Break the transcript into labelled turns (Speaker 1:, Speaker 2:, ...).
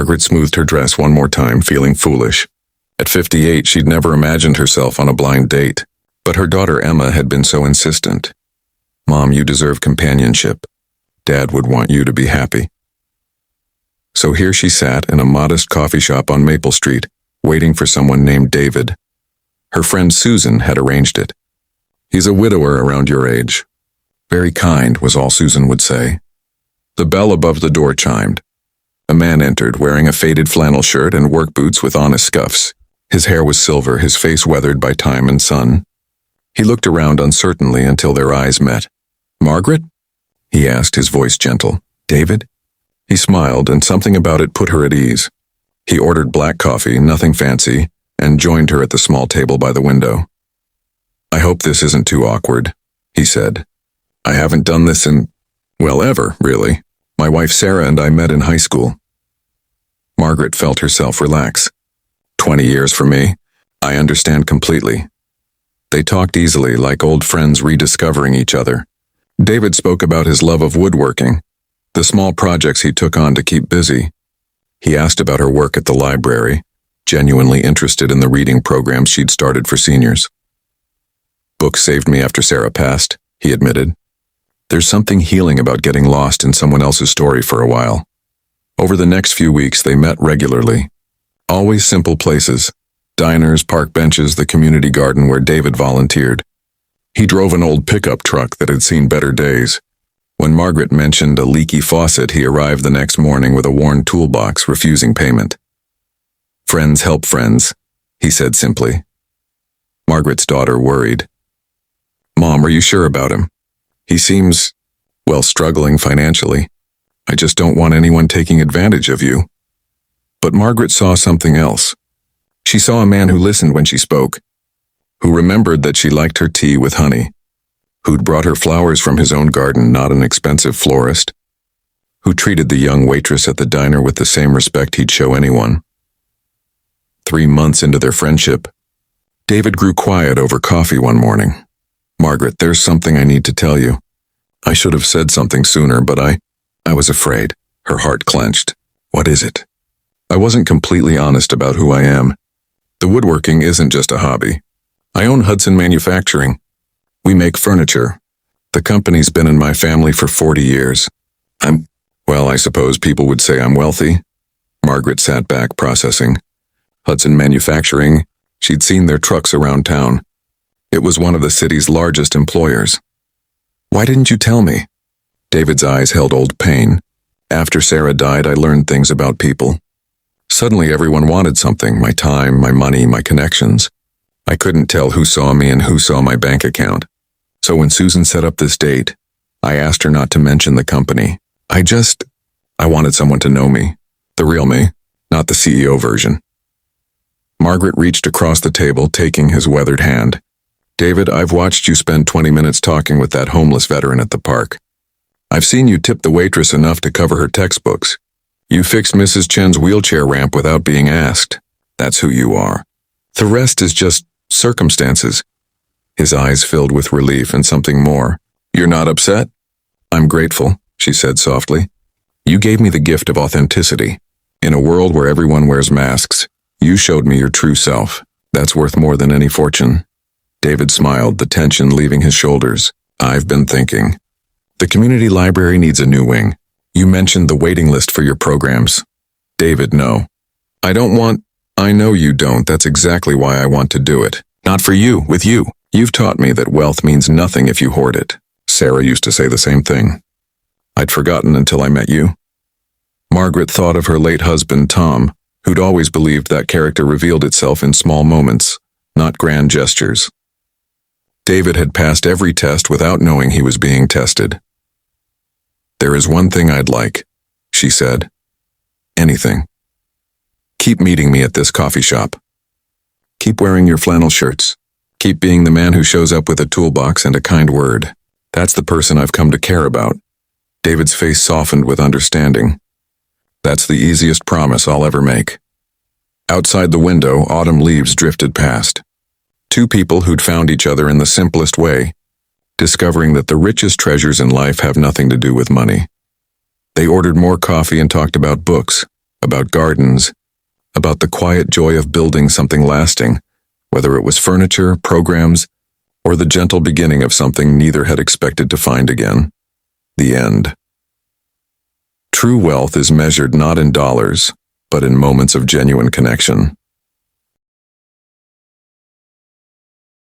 Speaker 1: Margaret smoothed her dress one more time, feeling foolish. At 58, she'd never imagined herself on a blind date, but her daughter Emma had been so insistent. "Mom, you deserve companionship. Dad would want you to be happy." So here she sat in a modest coffee shop on Maple Street, waiting for someone named David. Her friend Susan had arranged it. "He's a widower around your age." Very kind, was all Susan would say. The bell above the door chimed. A man entered, wearing a faded flannel shirt and work boots with honest scuffs. His hair was silver, his face weathered by time and sun. He looked around uncertainly until their eyes met. "Margaret?" he asked, his voice gentle. "David?" He smiled, and something about it put her at ease. He ordered black coffee, nothing fancy, and joined her at the small table by the window. "I hope this isn't too awkward," he said. "I haven't done this ever, really. My wife Sarah and I met in high school." Margaret felt herself relax. 20 years for me. I understand completely." They talked easily, like old friends rediscovering each other. David spoke about his love of woodworking, the small projects he took on to keep busy. He asked about her work at the library, genuinely interested in the reading programs she'd started for seniors. "Books saved me after Sarah passed," he admitted. "There's something healing about getting lost in someone else's story for a while." Over the next few weeks, they met regularly. Always simple places: diners, park benches, the community garden where David volunteered. He drove an old pickup truck that had seen better days. When Margaret mentioned a leaky faucet, he arrived the next morning with a worn toolbox, refusing payment. "Friends help friends," he said simply. Margaret's daughter worried. "Mom, are you sure about him? He seems, struggling financially. I just don't want anyone taking advantage of you." But Margaret saw something else. She saw a man who listened when she spoke, who remembered that she liked her tea with honey, who'd brought her flowers from his own garden, not an expensive florist, who treated the young waitress at the diner with the same respect he'd show anyone. 3 months into their friendship, David grew quiet over coffee one morning. "Margaret, there's something I need to tell you. I should have said something sooner, but I was afraid." Her heart clenched. "What is it?" "I wasn't completely honest about who I am. The woodworking isn't just a hobby. I own Hudson Manufacturing. We make furniture. The company's been in my family for 40 years. I suppose people would say I'm wealthy." Margaret sat back, processing. Hudson Manufacturing, she'd seen their trucks around town. It was one of the city's largest employers. "Why didn't you tell me?" David's eyes held old pain. "After Sarah died, I learned things about people. Suddenly everyone wanted something: my time, my money, my connections. I couldn't tell who saw me and who saw my bank account. So when Susan set up this date, I asked her not to mention the company. I wanted someone to know me, the real me, not the CEO version." Margaret reached across the table, taking his weathered hand. "David, I've watched you spend 20 minutes talking with that homeless veteran at the park. I've seen you tip the waitress enough to cover her textbooks. You fixed Mrs. Chen's wheelchair ramp without being asked. That's who you are. The rest is just circumstances." His eyes filled with relief and something more. "You're not upset?" "I'm grateful," she said softly. "You gave me the gift of authenticity. In a world where everyone wears masks, you showed me your true self. That's worth more than any fortune." David smiled, the tension leaving his shoulders. "I've been thinking. The community library needs a new wing. You mentioned the waiting list for your programs." "David, no. I know you don't. That's exactly why I want to do it. Not for you, with you. You've taught me that wealth means nothing if you hoard it. Sarah used to say the same thing. I'd forgotten until I met you." Margaret thought of her late husband, Tom, who'd always believed that character revealed itself in small moments, not grand gestures. David had passed every test without knowing he was being tested. "There is one thing I'd like," she said. "Anything. Keep meeting me at this coffee shop. Keep wearing your flannel shirts. Keep being the man who shows up with a toolbox and a kind word. That's the person I've come to care about." David's face softened with understanding. "That's the easiest promise I'll ever make." Outside the window, autumn leaves drifted past. Two people who'd found each other in the simplest way, discovering that the richest treasures in life have nothing to do with money. They ordered more coffee and talked about books, about gardens, about the quiet joy of building something lasting, whether it was furniture, programs, or the gentle beginning of something neither had expected to find again. The end. True wealth is measured not in dollars, but in moments of genuine connection.